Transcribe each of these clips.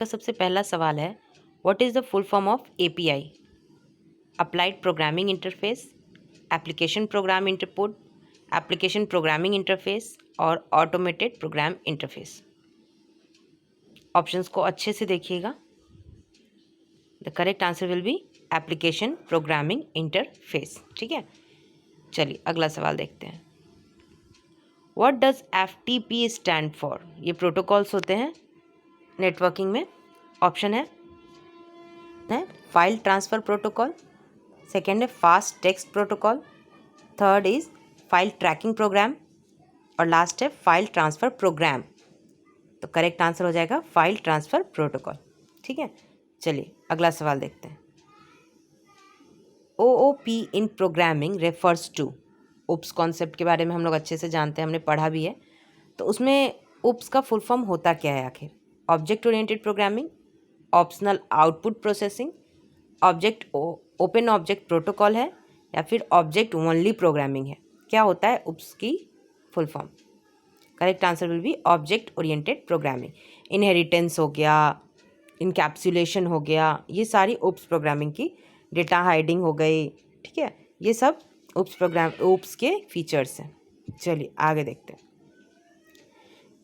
का सबसे पहला सवाल है, what is the full form of API? Applied programming interface, application program input, application programming interface और ऑटोमेटेड प्रोग्राम इंटरफेस। ऑप्शंस को अच्छे से देखिएगा। The correct answer will be application programming interface. ठीक है, चलिए अगला सवाल देखते हैं। What does FTP stand for? ये प्रोटोकॉल्स होते हैं नेटवर्किंग में। ऑप्शन है फाइल ट्रांसफ़र प्रोटोकॉल, सेकेंड है fast text protocol, third is file tracking programme और लास्ट है फाइल ट्रांसफ़र प्रोग्राम। तो करेक्ट आंसर हो जाएगा फाइल ट्रांसफ़र प्रोटोकॉल। ठीक है, चलिए अगला सवाल देखते हैं। OOP in programming refers to. Oops concept के बारे में हम लोग अच्छे से जानते हैं, हमने पढ़ा भी है। तो उसमें उप्स का फुल फॉर्म होता क्या है आखिर? Object oriented programming, optional output processing, object open object protocol है या फिर ऑब्जेक्ट ओनली प्रोग्रामिंग है? क्या होता है उप्स की full form? Correct answer will B object oriented programming. Inheritance हो गया, इनकैप्सुलेशन हो गया, ये सारी उप्स प्रोग्रामिंग की, डेटा हाइडिंग हो गई। ठीक है, ये सब उप्स के फीचर्स हैं। चलिए आगे देखते हैं।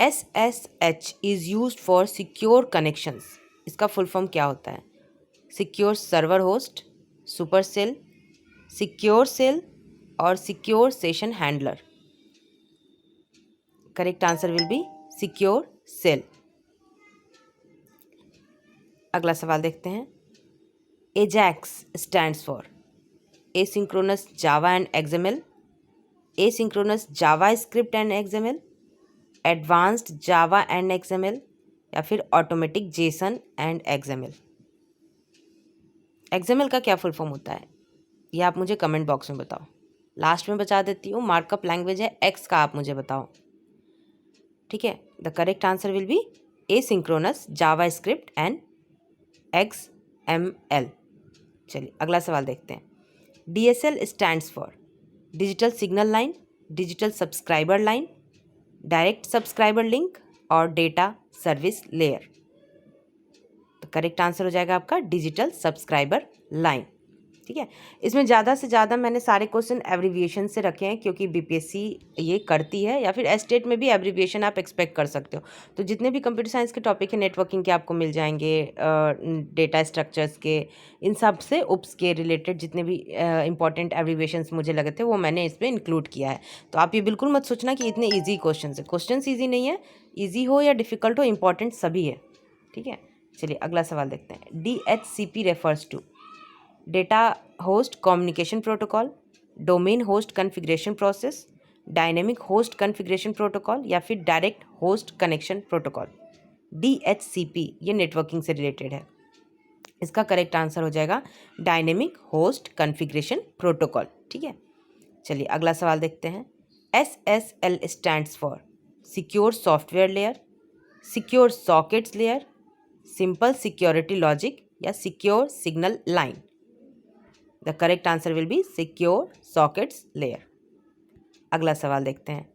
SSH is used for secure connections. इसका फुल फॉर्म क्या होता है? Secure server host, super shell, secure shell और secure session handler. Correct answer will be secure shell. अगला सवाल देखते हैं। AJAX stands for asynchronous Java and XML, asynchronous JavaScript and XML, advanced Java and XML या फिर automatic JSON and XML. XML का क्या full form होता है ये आप मुझे कमेंट बॉक्स में बताओ। लास्ट में बता देती हूँ, मार्कअप लैंग्वेज है एक्स का, आप मुझे बताओ। ठीक है, the correct answer will B asynchronous JavaScript and XML। चलिए अगला सवाल देखते हैं। DSL stands for digital signal line, digital subscriber line, direct subscriber link और डेटा सर्विस लेयर। तो करेक्ट आंसर हो जाएगा आपका डिजिटल सब्सक्राइबर लाइन। ठीक है, इसमें ज़्यादा से ज़्यादा मैंने सारे क्वेश्चन एब्रीविएशन से रखे हैं क्योंकि BPSC ये करती है, या फिर एस्टेट में भी एब्रीविएशन आप एक्सपेक्ट कर सकते हो। तो जितने भी कंप्यूटर साइंस के टॉपिक है नेटवर्किंग के आपको मिल जाएंगे, डेटा स्ट्रक्चर्स के, इन सब से उप्स के रिलेटेड जितने भी इंपॉर्टेंट एब्रीविएशंस मुझे लगे थे वो मैंने इसमें इंक्लूड किया है। तो आप ये बिल्कुल मत सोचना कि इतने ईजी क्वेश्चन है। क्वेश्चन ईजी नहीं है, ईजी हो या डिफ़िकल्ट हो, इंपॉर्टेंट सभी है। ठीक है, चलिए अगला सवाल देखते हैं। DHCP refers to data host communication protocol, domain host configuration process, dynamic host configuration protocol या फिर direct host connection protocol. DHCP ये नेटवर्किंग से रिलेटेड है। इसका करेक्ट आंसर हो जाएगा डायनेमिक होस्ट कॉन्फ़िगरेशन प्रोटोकॉल। ठीक है, चलिए अगला सवाल देखते हैं। SSL stands for secure software layer, secure sockets layer, simple security logic या secure signal line. The correct answer will be secure sockets layer. अगला सवाल देखते हैं।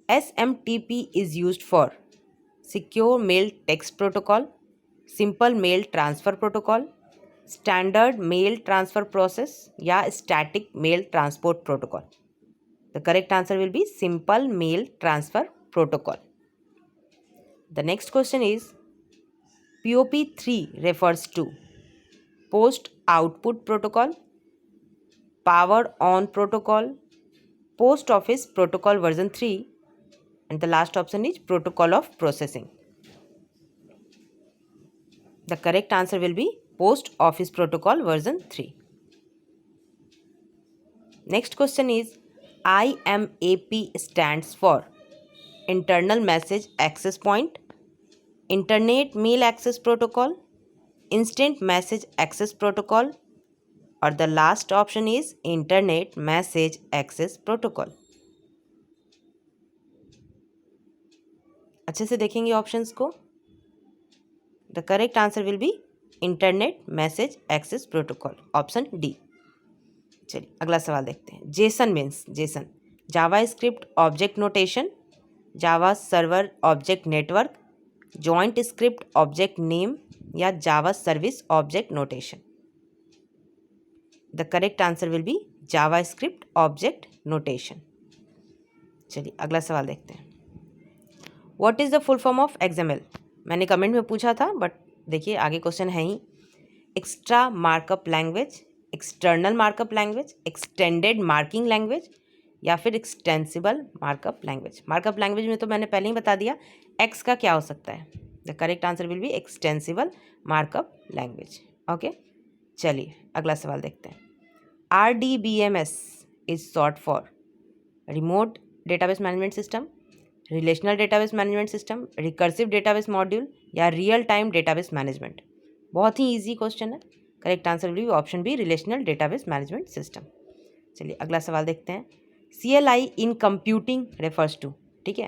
SMTP is used for secure mail text protocol, simple mail transfer protocol, standard mail transfer process या static mail transport protocol. The correct answer will be simple mail transfer protocol. The next question is POP3 refers to post output protocol, power on protocol, post office protocol version 3 and the last option is protocol of processing. The correct answer will be post office protocol version 3. Next question is IMAP stands for internal message access point, internet mail access protocol, instant message access protocol और the last option is internet message access protocol. अच्छे से देखेंगे options को। The correct answer will be internet message access protocol, option D. चलिए अगला सवाल देखते हैं। JSON means JSON JavaScript object notation, Java server object network, joint script object name या Java service object notation? The correct answer will be JavaScript object notation. चलिए अगला सवाल देखते हैं। What is the full form of XML? मैंने comment में पूछा था, बट देखिए आगे क्वेश्चन है ही। Extra markup language, external markup language, extended marking language या फिर extensible markup language? Markup language में तो मैंने पहले ही बता दिया एक्स का क्या हो सकता है। The correct answer will be extensible markup language. Okay, चलिए अगला सवाल देखते हैं। RDBMS is short for remote database management system, relational database management system, recursive database module या रियल टाइम डेटाबेस मैनेजमेंट? बहुत ही इजी क्वेश्चन है। Correct answer will be option B, relational database management system. चलिए अगला सवाल देखते हैं। CLI in computing refers to, ठीक है,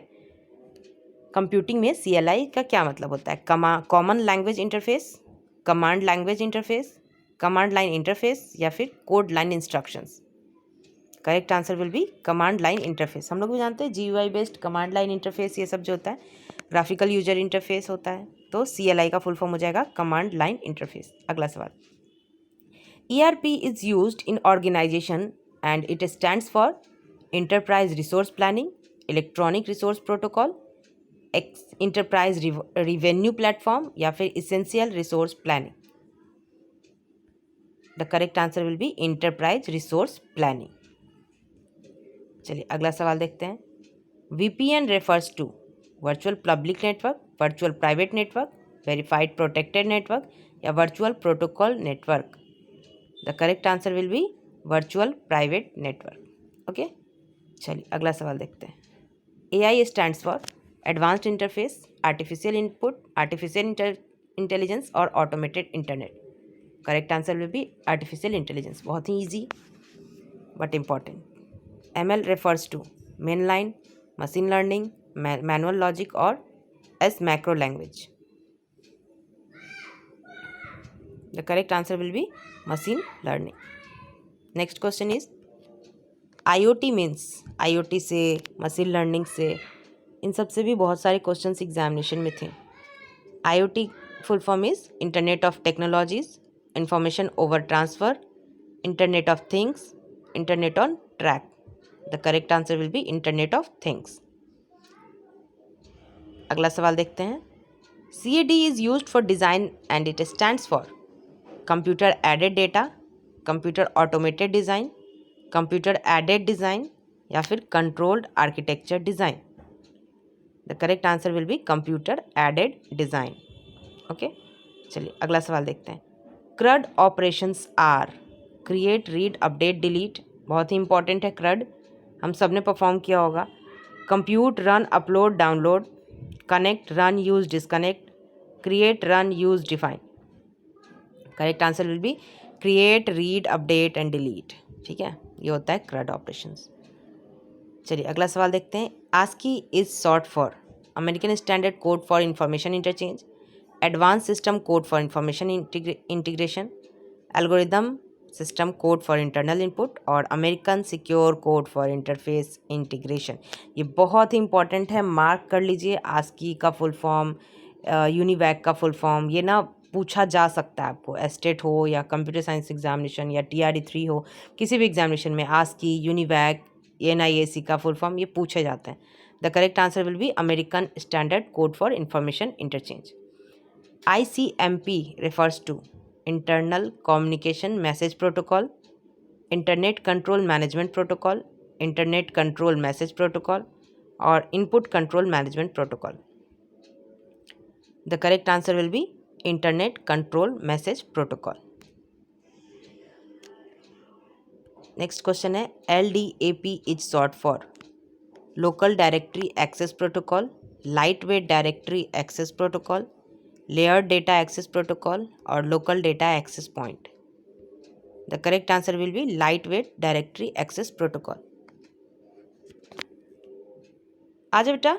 कंप्यूटिंग में CLI का क्या मतलब होता है? Common language interface, command language interface, command line interface या फिर code line instructions? Correct answer will B command line interface. हम लोग भी जानते हैं GUI based command line interface, ये सब जो होता है ग्राफिकल यूजर इंटरफेस होता है, तो CLI का फुल फॉर्म हो जाएगा कमांड लाइन इंटरफेस। अगला सवाल। ERP is used in organisation and it stands for enterprise resource planning, electronic resource protocol, enterprise revenue platform या फिर essential resource planning? The correct answer will be enterprise resource planning. चलिए अगला सवाल देखते हैं। VPN refers to virtual public network, virtual private network, verified protected network या virtual protocol network? The correct answer will be virtual private network. Okay, चलिए अगला सवाल देखते हैं। AI stands for advanced interface, artificial input, artificial intelligence और automated internet? Correct answer will be artificial intelligence. बहुत ही easy but important. ML refers to mainline, machine learning, manual logic or as macro language? The correct answer will be machine learning. Next question is IoT means, IoT से, machine learning से, इन सब से भी बहुत सारे questions examination में थे। IoT full form is internet of technologies, information over transfer, internet of things, internet on track? The correct answer will be internet of things. अगला सवाल देखते हैं। CAD is used for design and it stands for computer aided data, computer automated design, computer aided design या फिर controlled architecture design? The correct answer will B computer aided design. Okay, चलिए अगला सवाल देखते हैं। CRUD operations are create, read, update, delete. बहुत ही important है CRUD, हम सब ने परफॉर्म किया होगा। Compute, run, upload, download, connect, run, use, disconnect, create, run, use, define? Correct answer will be create, read, update and delete. ठीक है, ये होता है CRUD ऑपरेशंस। चलिए अगला सवाल देखते हैं। ASCII is short for American standard code for information interchange, advance system code for information integration, algorithm system code for internal input और American secure code for interface integration? ये बहुत ही इंपॉर्टेंट है, मार्क कर लीजिए। ASCII का full form, UNIVAC का full form, ये ना पूछा जा सकता है आपको, एस्टेट हो या कंप्यूटर साइंस एग्जामिनेशन या TRE 3 हो, किसी भी एग्जामिनेशन में ASCII, यूनिवैक, NIAC का फुल फॉर्म ये पूछे जाते हैं। The correct answer will B American standard code for information interchange. ICMP refers to internal communication message protocol, internet control management protocol, internet control message protocol और input control management protocol? The correct answer will be internet control message protocol. Next question है। LDAP is short for local directory access protocol, lightweight directory access protocol, layer data access protocol और local data access point? The correct answer will be lightweight directory access protocol. आ जाओ बेटा।